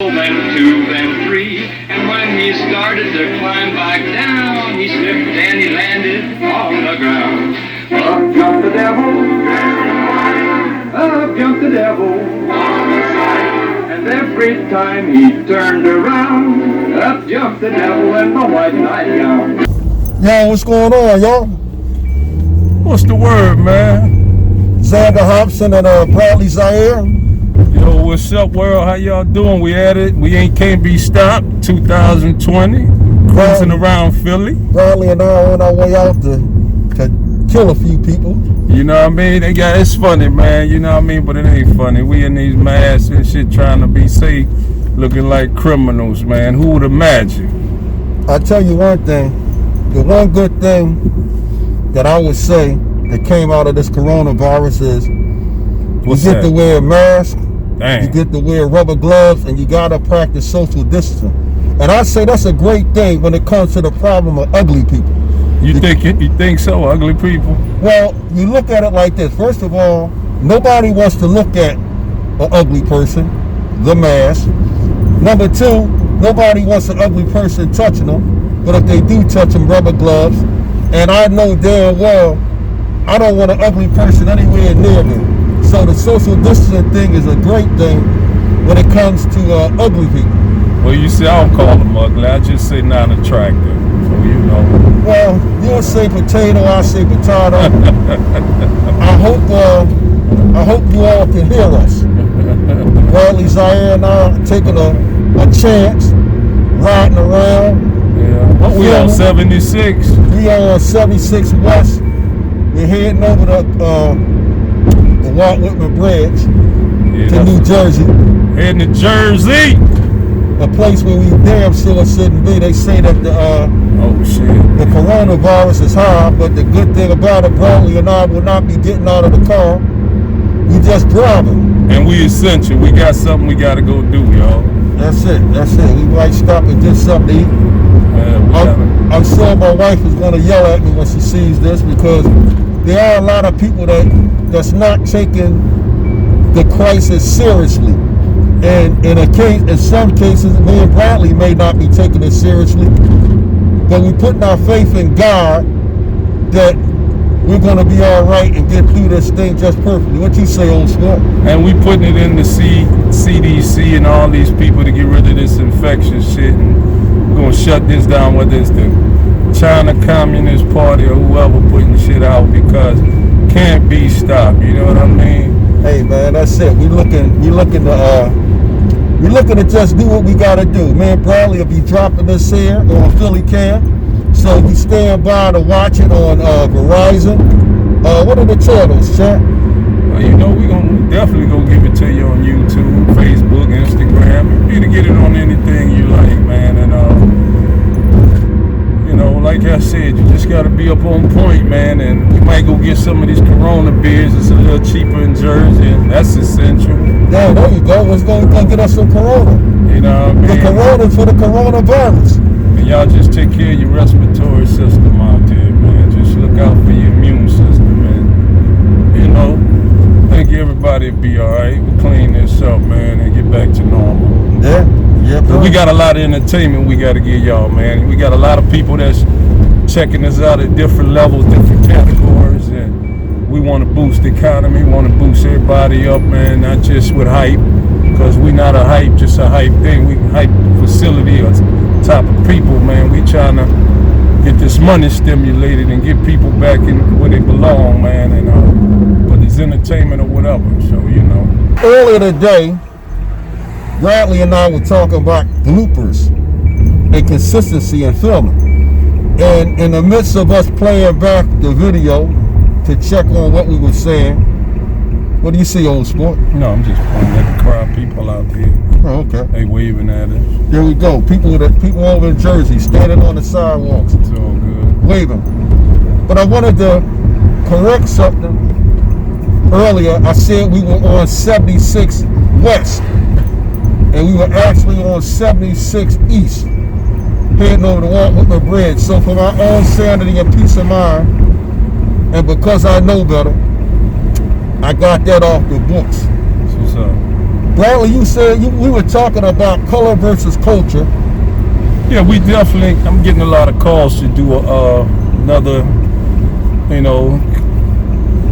Then two, then three, and when he started to climb back down, he slipped and he landed on the ground. Up jumped the devil, up jumped the devil, and every time he turned around, up jumped the devil in the white nightgown. Yo, what's going on, y'all? What's the word, man? Xander Hobson and Bradley Zaire. Yo, what's up, world? How y'all doing? We at it. Can't be stopped. 2020, cruising around Philly. Bradley and I on our way out to kill a few people. You know what I mean? It's funny, man. You know what I mean? But it ain't funny. We in these masks and shit trying to be safe, looking like criminals, man. Who would imagine? I tell you one thing. The one good thing that I would say that came out of this coronavirus is What's you get that? to wear a mask. Dang. You get to wear rubber gloves, and you gotta practice social distancing. And I say that's a great thing when it comes to the problem of ugly people. You think so? Ugly people? Well, you look at it like this. First of all, nobody wants to look at an ugly person, the mask. Number two, nobody wants an ugly person touching them. But if they do touch them, rubber gloves. And I know damn well I don't want an ugly person anywhere near me. So the social distancing thing is a great thing when it comes to ugly people. Well, you see, I don't call them ugly. I just say non-attractive. So, you know. Well, you'll say potato, I say potato. I hope you all can hear us. Bradley Zaire and I are taking a chance, riding around. Yeah. We on 76. We on 76 West. We're heading over the Walt Whitman Bridge to New Jersey. Heading to Jersey. A place where we damn sure shouldn't be. They say that the coronavirus is high, but the good thing about it, Bradley and I will not be getting out of the car. We just driving. And we essential. We got something we got to go do, y'all. That's it. We might stop and get something to eat. I'm sure my wife is going to yell at me when she sees this because there are a lot of people that's not taking the crisis seriously. And in some cases, me and Bradley may not be taking it seriously, but we're putting our faith in God that we're going to be all right and get through this thing just perfectly. What you say, old sport? And we putting it in the CDC and all these people to get rid of this infectious shit. And we're going to shut this down, whether it's the China Communist Party or whoever putting shit out, because can't be stopped. You know what I mean? Hey man, that's it. We looking to just do what we gotta do. Man, Bradley will be dropping this here on Philly Cam, so we stand by to watch it on Verizon. What are the channels, chat? Well, you know, we definitely gonna give it to you on YouTube, Facebook, Instagram. You to get it on anything you like, man. And you know, like I said, you just gotta be up on point, man. And we might go get some of these Corona beers. It's a little cheaper in Jersey, and that's essential. Yeah, there you go. We're gonna get us some Corona. You know what I mean? The Corona for the coronavirus. And y'all just take care of your respiratory system out there, man. Just look out for your immune system, man. You know, I think everybody will be all right. We'll clean this up, man, and get back to normal. Yeah, bro. We got a lot of entertainment we got to give y'all, man. We got a lot of people that's checking us out at different levels, different categories, and we want to boost the economy, want to boost everybody up, man, not just with hype, because we not a hype, just a hype thing. We hype facility or type of people, man. We trying to get this money stimulated and get people back in where they belong, man, and whether it's entertainment or whatever, so, you know. Earlier today, Bradley and I were talking about bloopers and consistency in filming. And in the midst of us playing back the video to check on what we were saying, what do you see, old sport? No, I'm just pointing at the crowd, people out there. Oh, okay. They waving at us. There we go. People over in Jersey standing on the sidewalks. It's all good. Waving. But I wanted to correct something. Earlier, I said we were on 76 West. And we were actually on 76 East, heading over the Walt Whitman Bridge. So for my own sanity and peace of mind, and because I know better, I got that off the books. What's up? Bradley, you said we were talking about color versus culture. Yeah, we definitely. I'm getting a lot of calls to do another,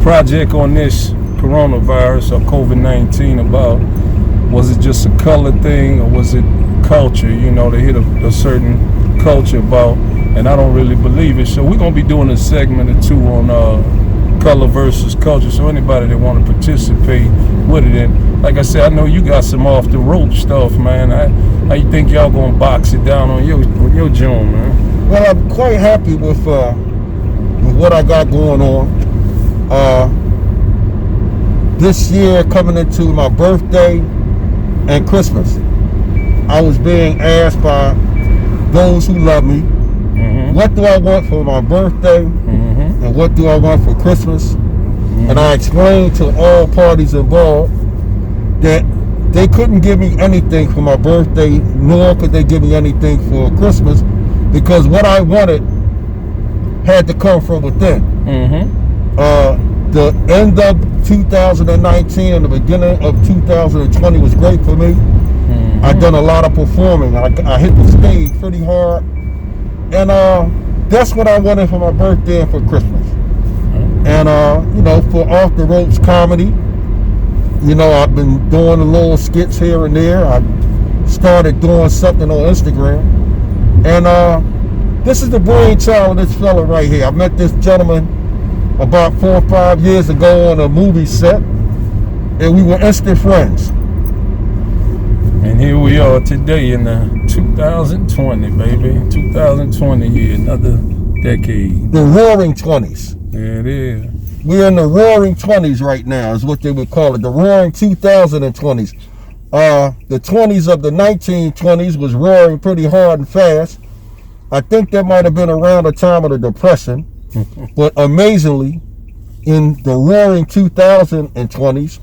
project on this coronavirus or COVID-19 about was it just a color thing or was it culture? They hit a certain culture about, and I don't really believe it. So we're gonna be doing a segment or two on color versus culture. So anybody that want to participate with it, and like I said, I know you got some off the rope stuff, man. How you think y'all gonna box it down on your joint, man? Well, I'm quite happy with what I got going on. This year, coming into my birthday and Christmas, I was being asked by those who love me, what do I want for my birthday and what do I want for Christmas? And I explained to all parties involved that they couldn't give me anything for my birthday, nor could they give me anything for Christmas, because what I wanted had to come from within. The end of 2019 and the beginning of 2020 was great for me. I've done a lot of performing. I hit the stage pretty hard, and that's what I wanted for my birthday and for Christmas. And for Off the Ropes comedy, I've been doing a little skits here and there. I started doing something on Instagram, and this is the brainchild of this fella right here. I met this gentleman about 4 or 5 years ago on a movie set, and we were instant friends. And here we are today in the 2020, baby. 2020 year, another decade. The roaring 20s. Yeah, it is. We're in the roaring 20s right now, is what they would call it. The roaring 2020s. The 20s of the 1920s was roaring pretty hard and fast. I think that might have been around the time of the Depression. But amazingly, in the roaring 2020s,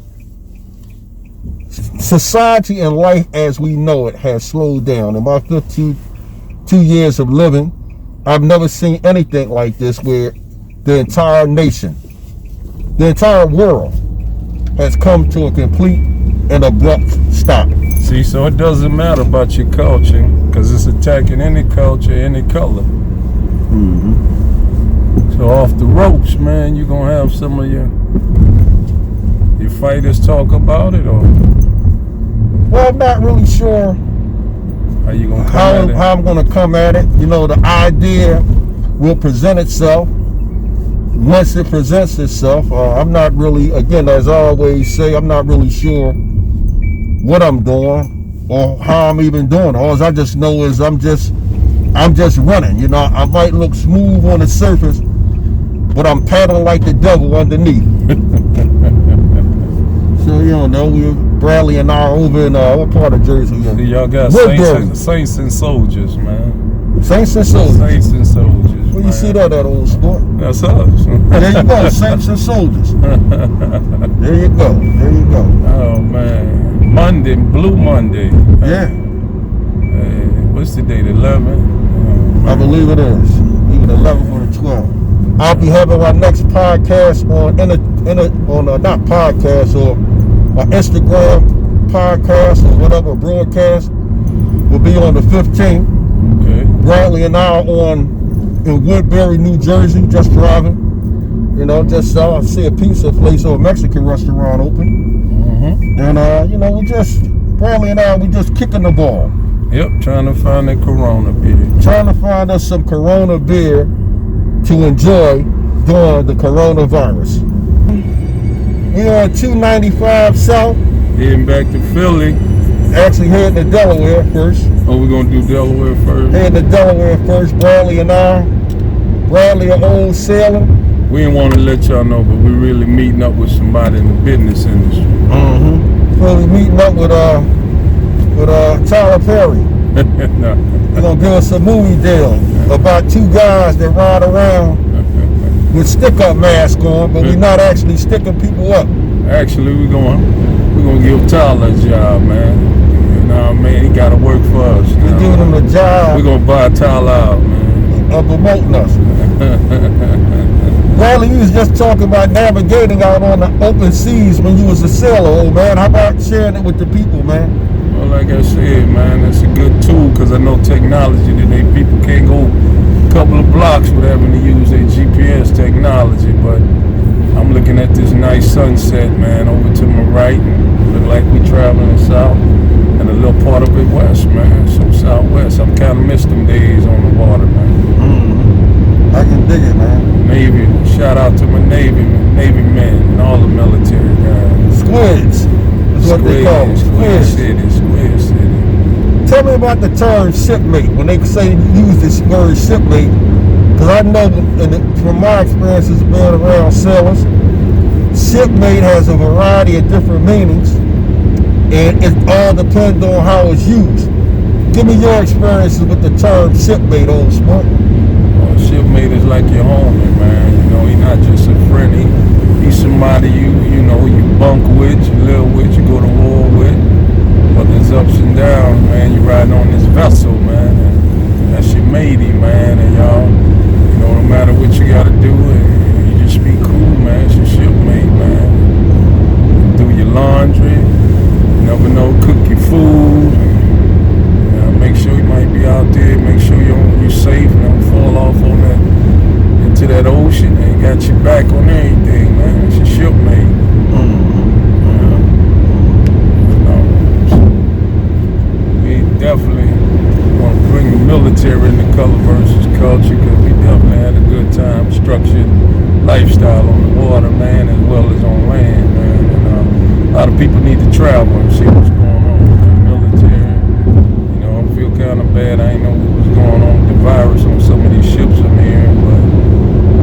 society and life as we know it has slowed down. In my 52 years of living, I've never seen anything like this, where the entire nation, the entire world has come to a complete and abrupt stop. See, so it doesn't matter about your culture, because it's attacking any culture, any color. So off the ropes, man, you're going to have some of your fighters talk about it, or? Well, I'm not really sure How you gonna how I'm going to come at it. The idea will present itself. Once it presents itself, I'm not really, again, as I always say, I'm not really sure what I'm doing or how I'm even doing it. All I just know is I'm just running. I might look smooth on the surface, but I'm paddling like the devil underneath. So, Bradley and I are over in what part of Jersey? Y'all got saints and soldiers, man. Saints and soldiers. Saints and soldiers. Where you see that at, old sport? That's us. There you go, saints and soldiers. There you go. Oh man, Monday, Blue Monday. Yeah. What's the date? 11. I believe it is. Either the 11th or the 12th. I'll be having my next podcast on not podcast, or my Instagram podcast or whatever broadcast will be on the 15th. Okay. Bradley and I are in Woodbury, New Jersey, just driving. I see a pizza place or a Mexican restaurant open. And Bradley and I, we just kicking the ball. Yep, trying to find that Corona beer. Trying to find us some Corona beer to enjoy during the coronavirus. We're on 295 South. Heading back to Philly. Actually heading to Delaware first. Oh, we're going to do Delaware first? Heading to Delaware first, Bradley and I. Bradley, an old sailor. We didn't want to let y'all know, but we're really meeting up with somebody in the business industry. So we're meeting up with Tyler Perry. No. He's going to give us a movie deal about two guys that ride around with stick-up masks on, but we're not actually sticking people up. Actually, we're gonna give Tyler a job, man. You know what I mean? He got to work for us. We're giving him a job. We're gonna buy Tyler out, man. Promoting us. Bradley, you was just talking about navigating out on the open seas when you was a sailor, old man. How about sharing it with the people, man? Well, like I said, man, it's a good tool because I know technology today. People can't go a couple of blocks without having to use their GPS technology. But I'm looking at this nice sunset, man, over to my right. Look like we traveling south and a little part of it west, man. So southwest. I'm kind of missed them days on the water, man. I can dig it, man. Navy, shout out to my Navy men and all the military guys. Squids is what they call them. Squid Squids. City. Tell me about the term shipmate. When they say use this word shipmate, because I know from my experiences being around sailors, shipmate has a variety of different meanings, and it all depends on how it's used. Give me your experiences with the term shipmate, old sport. Shipmate is like your homie, man. You know, he's not just a friend. He's somebody you bunk with, you live with, you go to war with. But there's ups and downs, man. You riding on this vessel, man. And that's your matey, man. And y'all, no matter what you gotta do, you just be cool, man. It's your shipmate, man. Do your laundry. You never know, cook your food. Make sure you might be out there. Make sure you're safe. Don't fall off on into that ocean. They got your back on everything, man. It's your shipmate. We definitely want to bring the military into color versus culture because we definitely had a good time, structured lifestyle on the water, man, as well as on land, man. And a lot of people need to travel and see what's going on with the military. I feel kind of bad. I ain't know what was going on with the virus on some of these ships in here, but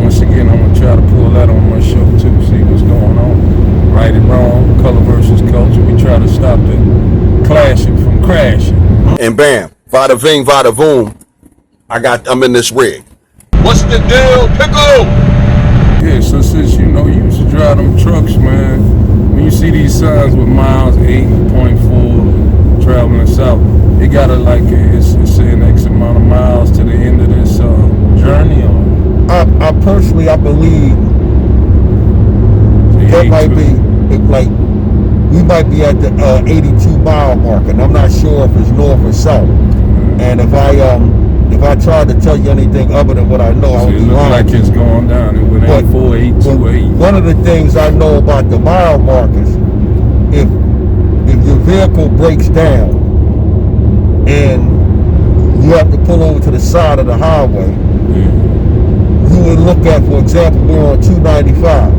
once again, I'm gonna try to pull that on my show too, see what's going on. Right and wrong, color versus culture. We try to stop the clashing from crashing. And bam, vada ving, vada voom. I'm in this rig. What's the deal, pickle? Yeah, so since you used to drive them trucks, man, when you see these signs with miles 8.4 traveling south, it got it's saying X amount of miles to the end of this journey. Or I personally, I believe that might be we might be at the 82 mile mark, and I'm not sure if it's north or south. And if I try to tell you anything other than what I know, I would be lying. It looks like it's going down. It went 84, 82, 8. One of the things I know about the mile markers, if your vehicle breaks down and you have to pull over to the side of the highway, you would look at, for example, we're on 295.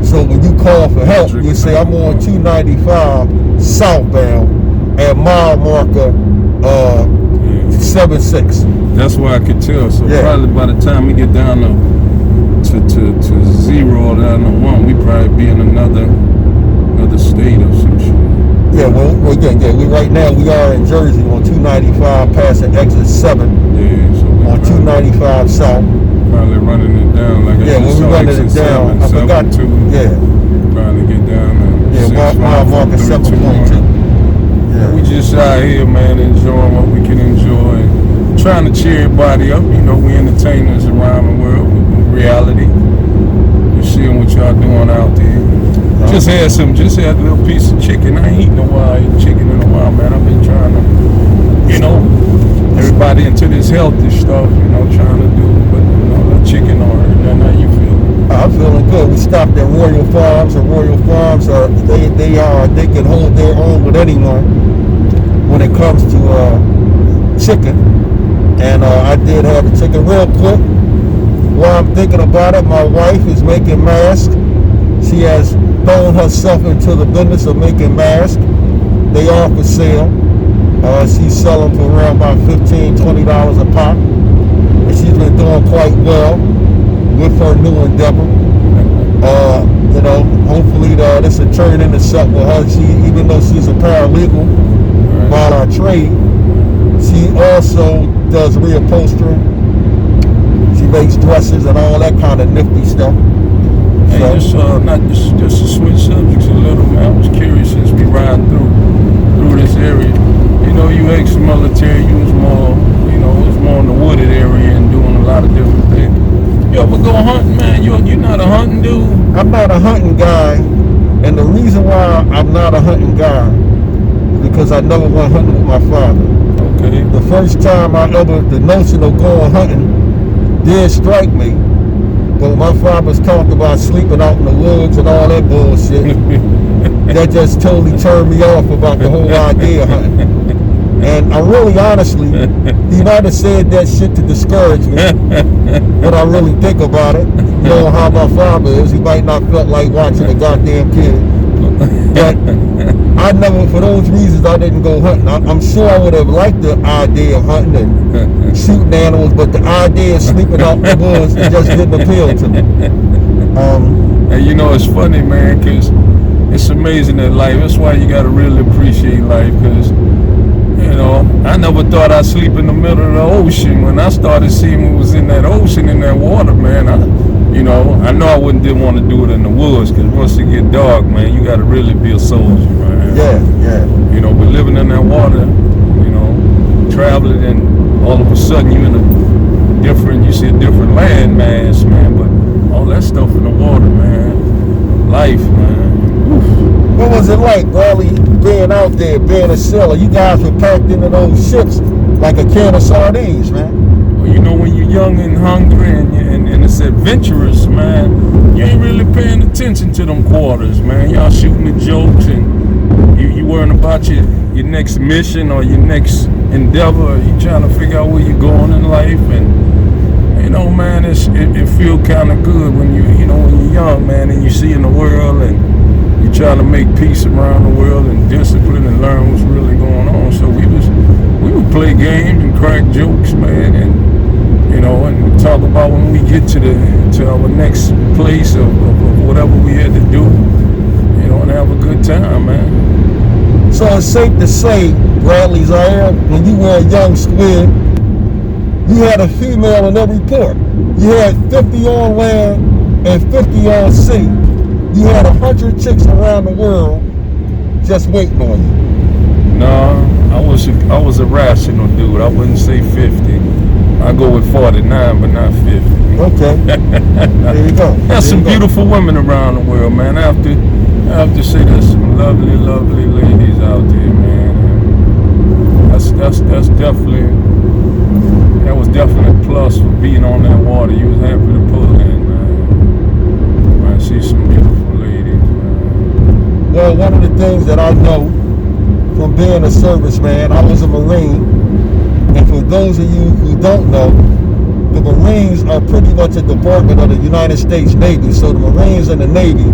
So when you call for help, you say, I'm on 295 southbound at mile marker 76. That's why I could tell. So probably by the time we get down to 0 or down to 1, we probably be in another state or some shit. Yeah, we right now we are in Jersey on 295 passing exit 7. Yeah, so on 295 south. Probably running it down like when we running it down. I forgot to. Probably get down to mile marker 7.2. Yeah. We just out here, man, enjoying what we can enjoy. Trying to cheer everybody up. We entertainers around the world with reality. Just seeing what y'all doing out there. Just had a little piece of chicken. I ain't eaten chicken in a while, man. I've been trying to, everybody into this healthy stuff, trying to do, but the chicken or how you feel? I'm feeling good. We stopped at Royal Farms, and Royal Farms they can hold their own with anyone when it comes to chicken. And I did have the chicken real quick. While I'm thinking about it, my wife is making masks. She has thrown herself into the business of making masks. They are for sale. She's selling for around about $15, $20 a pop. And she's been doing quite well with her new endeavor. Hopefully this will turn into something with her. Even though she's a paralegal by our trade, she also does reupholstering. She makes dresses and all that kind of nifty stuff. Hey, just to switch subjects a little, man. I was curious since we ride through this area. You ex-military, you was more, it was more in the wooded area and doing a lot of different things. You ever go hunting, man? You're not a hunting dude? I'm not a hunting guy, and the reason why I'm not a hunting guy is because I never went hunting with my father. Okay. The first time the notion of going hunting did strike me, but my father's talked about sleeping out in the woods and all that bullshit. That just totally turned me off about the whole idea of hunting. And I really, honestly, he might have said that shit to discourage me. When I really think about it, you know how my father is, he might not felt like watching a goddamn kid. But I never, for those reasons, I didn't go hunting. I'm sure I would have liked the idea of hunting and shooting animals, but the idea of sleeping out in the woods just didn't appeal to me. And you know, it's funny, man, because it's amazing that life, that's why you got to really appreciate life, because you know, I never thought I'd sleep in the middle of the ocean. When I started seeing what was in that ocean, in that water, man, I know I didn't want to do it in the woods, because once it get dark, man, you got to really be a soldier, man. Yeah. You know, but living in that water, you know, traveling, and all of a sudden you see a different landmass, man. But all that stuff in the water, man, life, man. Oof. What was it like, Bradley, being out there, being a sailor? You guys were packed into those ships like a can of sardines, man. Well, you know, when you're young and hungry and it's adventurous, man, you ain't really paying attention to them quarters, man. Y'all shooting the jokes, and you worrying about your next mission or your next endeavor. You trying to figure out where you're going in life, and you know, man, it feel kind of good when when you're young, man, and you see in the world, and you're trying to make peace around the world and discipline and learn what's really going on. So we would play games and crack jokes, man, and you know, and talk about when we get to our next place of whatever we had to do, you know, and have a good time, man. So it's safe to say, Bradley Zaire, when you were a young squid, you had a female in every port. You had 50 on land and 50 on sea. You had 100 chicks around the world just waiting on you. No, I was a rational dude. I wouldn't say 50. I go with 49, but not 50. Okay. There you go. There's some beautiful women around the world, man. I have to say there's some lovely, lovely ladies out there, man. That's definitely, that was definitely a plus for being on that water. You was happy to pull in, man. I see some beautiful ladies, man. Well, one of the things that I know from being a serviceman, I was a Marine. And for those of you who don't know, the Marines are pretty much a department of the United States Navy. So the Marines and the Navy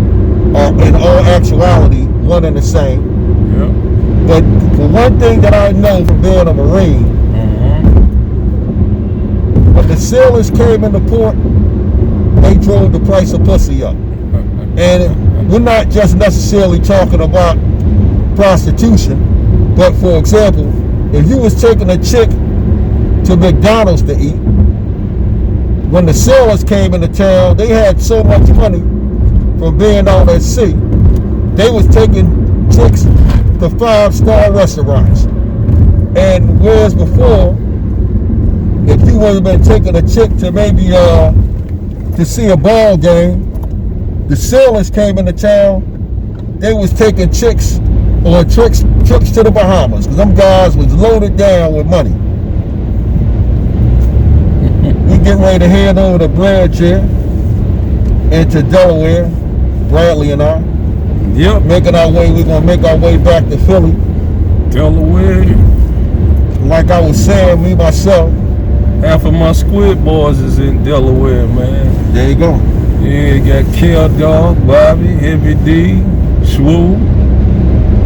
are in all actuality one and the same. Yeah. But for one thing that I know from being a Marine, when the sailors came into port, they drove the price of pussy up. And we're not just necessarily talking about prostitution, but for example, if you was taking a chick to McDonald's to eat, when the sailors came into town, they had so much money from being out at sea, they was taking chicks to 5-star restaurants. And whereas before, if you would have been taking a chick to maybe to see a ball game, the sailors came into town, they was taking chicks on trips to the Bahamas, because them guys was loaded down with money. We getting ready to head over the bridge here into Delaware, Bradley and I. Yep. We're gonna make our way back to Philly. Delaware. Like I was saying, me myself. Half of my squid boys is in Delaware, man. There you go. Yeah, you got Kill Dog, Bobby, Heavy D, Swoo.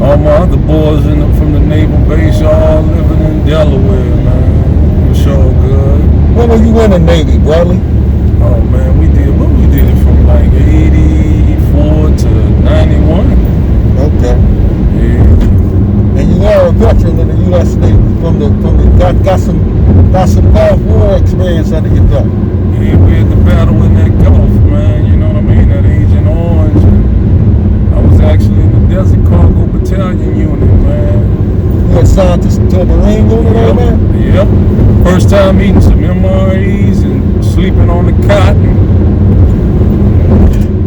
All my other boys from the naval base all living in Delaware, man. It's all good. When were you in the Navy, Bradley? Oh man, we did it from like 84 to 91. Okay. Yeah. And you are a veteran in the U.S. Navy got some Gulf War experience under your belt. Yeah, we had the battle in that Gulf, man. You know what I mean? That Agent Orange. I was actually in the Desert Cargo Battalion unit, man. You assigned to a Marine unit, man? Yep. First time eating some MREs and sleeping on the cotton.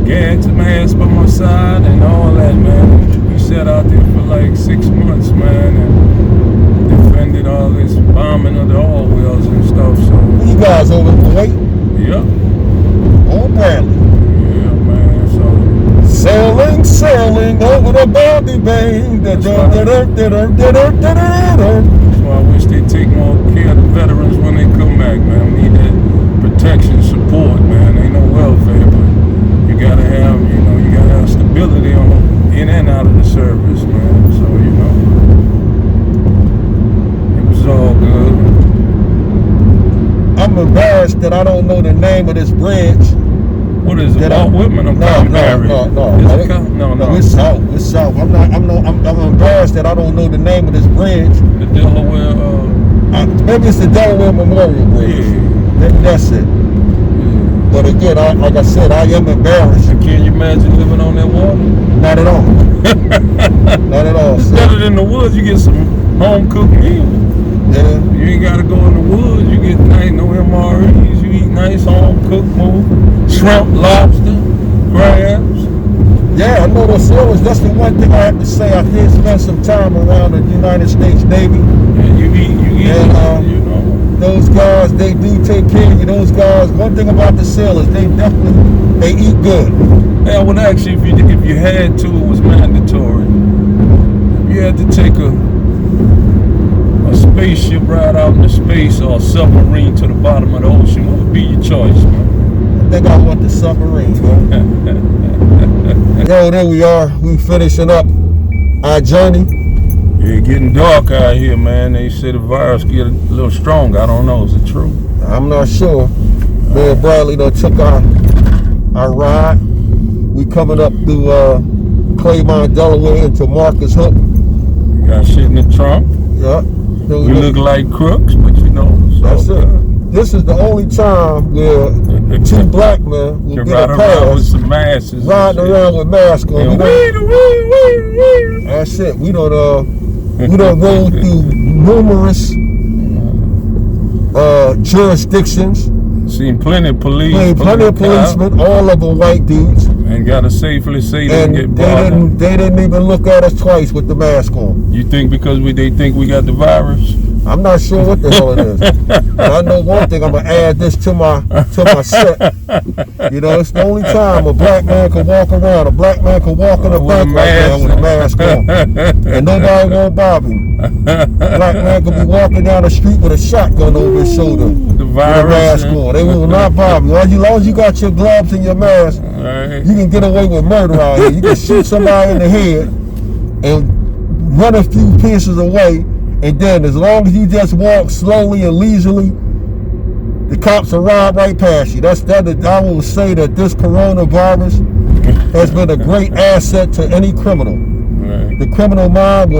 gas mask by my side and all that, man. We sat out there for like 6 months, man, and defended all this bombing of the oil wells and stuff. So You guys over in Kuwait? yeah, On Bradley. yeah, man. So Sailing over the Bobby Bay. that's why I wish they take more care of the veterans when they come back, man. We need that protection, support, man. Ain't no welfare, but you gotta have, you gotta have stability on in and out of the service, man. So it was all good. I'm embarrassed that I don't know the name of this bridge. What is it? That Walt Whitman? I'm No. Is it no. It's south. It's south. I'm embarrassed that I don't know the name of this bridge. The Delaware. Maybe it's the Delaware Memorial Bridge. Yeah. Maybe that's it. But again, like I said, I am embarrassed. Can you imagine living on that water? Not at all. Not at all. It's Sir. better than the woods. You get some home cooked meal. Yeah. You ain't gotta go in the woods. You get nice, no MREs. You eat nice home cooked food, shrimp, lobster, crabs. Yeah, I know those stories. That's the one thing I have to say. I did spend some time around the United States Navy. And you eat, And, you know. Those guys, they do take care of you. Those guys, one thing about the sailors, they eat good. Hey, I would ask you if you had to, it was mandatory. If you had to take a spaceship ride out into space or a submarine to the bottom of the ocean, what would be your choice, man? I think I want the submarine, man. Yo, there we are. We finishing up our journey. Yeah, getting dark out here, man. They say the virus get a little stronger. I don't know. Is it true? I'm not sure. Me and Bradley done took our ride. We coming up through Claymont, Delaware into Marcus Hook. Got shit in the trunk. Yeah. We look like crooks, but That's it. This is the only time where two black men will get a ride around with pass some masks. riding around with masks on. And That's it. We don't roll through numerous jurisdictions. Seen plenty of police. Plenty of policemen, all of them white dudes. And gotta safely say they And get bothered. they didn't even look at us twice with the mask on. You think because they think we got the virus? I'm not sure what the hell it is. But I know one thing. I'm gonna add this to my set. You know, it's the only time a black man can walk around. A black man can walk in a With a bank right now with a mask on, and nobody won't bother him. Black man could be walking down the street with a shotgun over his shoulder The with a virus. mask on. They will not bother you. As long as you got your gloves and your mask, Right. you can get away with murder out here. You can shoot somebody in the head and run a few pieces away. And then as long as you just walk slowly and leisurely, the cops will ride right past you. I will say that this coronavirus has been a great asset to any criminal. Right. The criminal mind,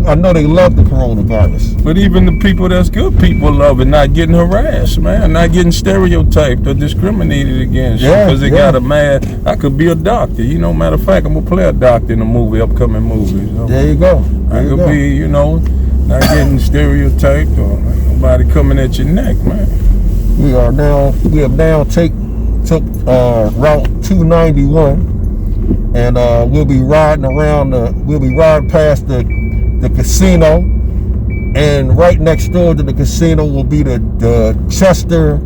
I know they love the coronavirus. But even the people that's good people love it, not getting harassed, man, not getting stereotyped or discriminated against because they got a mad. I could be a doctor, matter of fact, I'm gonna play a doctor in a upcoming movie. So There you go. I could be, not getting stereotyped or nobody coming at your neck, man. We have now took Route 291, and we'll be riding past the casino, and right next door to the casino will be the Chester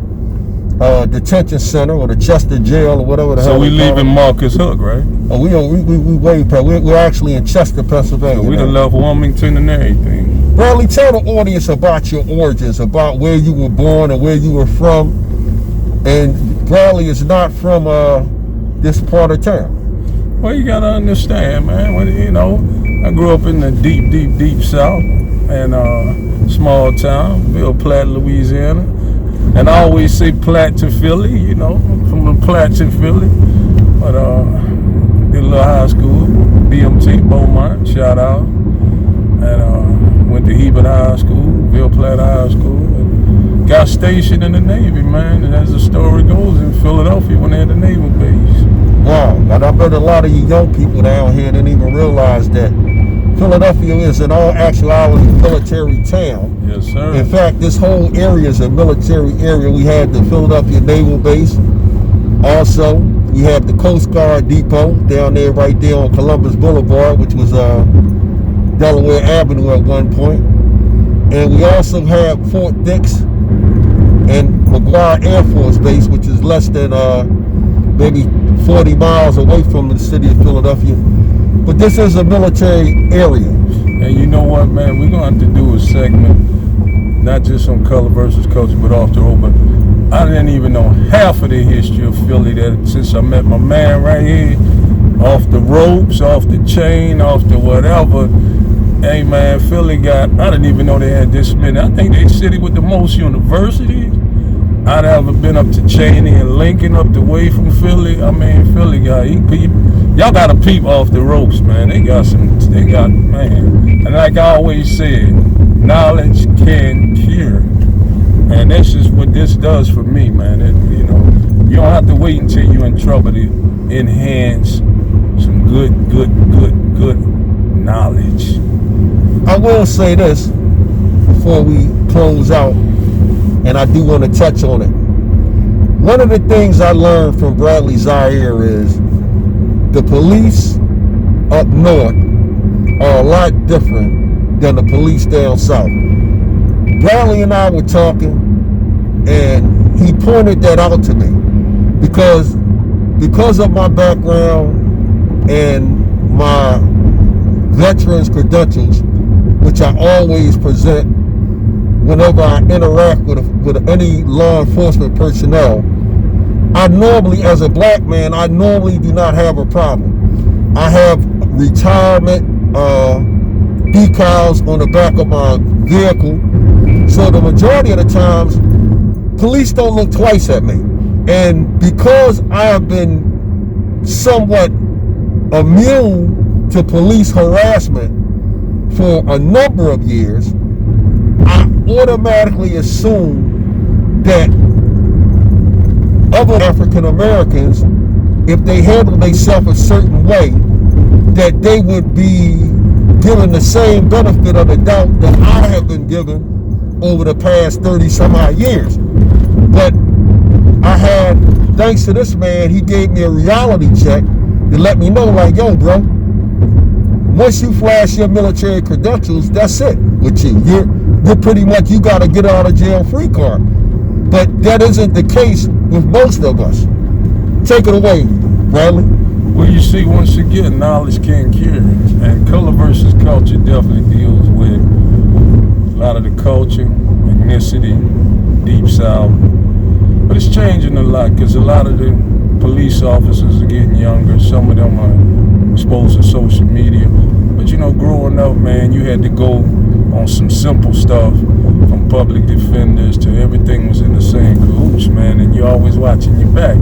Detention Center or the Chester Jail or whatever the hell. So we they call leaving it. Marcus Hook, right? Oh, we way past. We're actually in Chester, Pennsylvania. So we now. done left Wilmington and everything. Bradley, tell the audience about your origins, about where you were born and where you were from. And Bradley is not from this part of town. Well, you gotta understand, man. I grew up in the deep South, and small town, Ville Platte, Louisiana. And I always say Platte to Philly, from the Platte to Philly. But did a little high school, BMT, Beaumont, shout out. And went to Hebert High School, Ville Platte High School, and got stationed in the Navy, man. And as the story goes, in Philadelphia when they had the naval base. Wow, and I bet a lot of you young people down here didn't even realize that Philadelphia is in all actuality a military town. Yes, sir. In fact, this whole area is a military area. We had the Philadelphia Naval Base. Also, We have the Coast Guard Depot down there, right there on Columbus Boulevard, which was Delaware Avenue at one point. And we also have Fort Dix and McGuire Air Force Base, which is less than maybe 40 miles away from the city of Philadelphia. But this is a military area. And you know what, man? We're going to have to do a segment, not just on color versus culture, but off the road. But I didn't even know half of the history of Philly that since I met my man right here, off the ropes, off the chain, off the whatever. Hey, man, Philly I didn't even know they had this many. I think they city with the most universities. I'd ever been up to Cheney and Lincoln up the way from Philly. I mean, Philly y'all got to peep off the ropes, man. They got, man. And like I always said, knowledge can cure. And this is what this does for me, man. You don't have to wait until you're in trouble to enhance some good knowledge. I will say this before we close out, and I do want to touch on it. One of the things I learned from Bradley Zaire is the police up north are a lot different than the police down south. Bradley and I were talking, and he pointed that out to me because of my background and my veterans credentials, which I always present whenever I interact with any law enforcement personnel. I normally, as a black man, I normally do not have a problem. I have retirement decals on the back of my vehicle, so the majority of the times, police don't look twice at me. And because I have been somewhat immune to police harassment for a number of years, I automatically assume that other African Americans, if they handle themselves a certain way, that they would be given the same benefit of the doubt that I have been given over the past 30 some odd years. But I had, thanks to this man, he gave me a reality check to let me know, like, yo, bro, once you flash your military credentials, that's it with you. You're pretty much, you got to get out of jail free card. But that isn't the case with most of us. Take it away, Bradley. Well, you see, once again, knowledge can cure. And color versus culture definitely deals with a lot of the culture, ethnicity, deep south. But it's changing a lot because a lot of the police officers are getting younger. Some of them are exposed to social media. But growing up, man, you had to go on some simple stuff, from public defenders to everything was in the same cahoots, man, and you're always watching your back.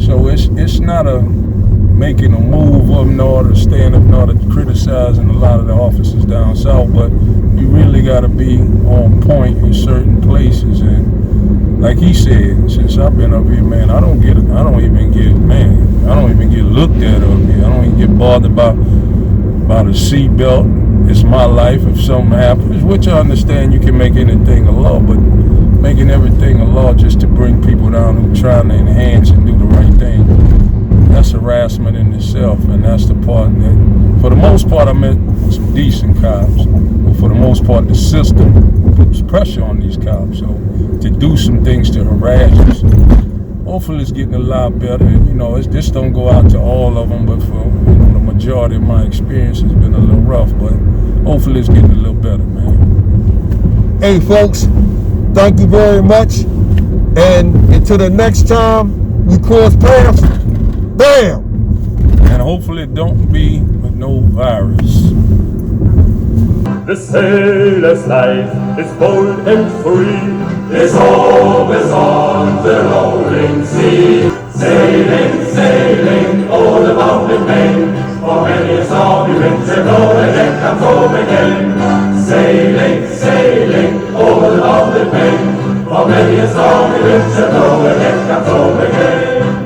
So it's not a making a move up north or stand up north or criticizing a lot of the officers down south, but you really got to be on point in certain places. And like he said, since I've been up here, man, I don't even get looked at up here. I don't even get bothered about a seatbelt. It's my life. If something happens, which I understand, you can make anything a law, but making everything a law just to bring people down who are trying to enhance and do the right thing, that's harassment in itself. And that's the part that, for the most part, I met some decent cops, but for the most part, the system puts pressure on these cops. So to do some things to harass us, hopefully it's getting a lot better. This don't go out to all of them, but for the majority of my experience has been a little rough, but hopefully it's getting a little better, man. Hey, folks, thank you very much. And until the next time we cross paths, bam! And hopefully it don't be with no virus. The sailor's life is bold and free. Is always on the rolling sea. Sailing, sailing, all about the main. For many a stormy winter, go again, comes home again. Sailing, sailing, all about the main. For many a stormy winter, go again, comes home again.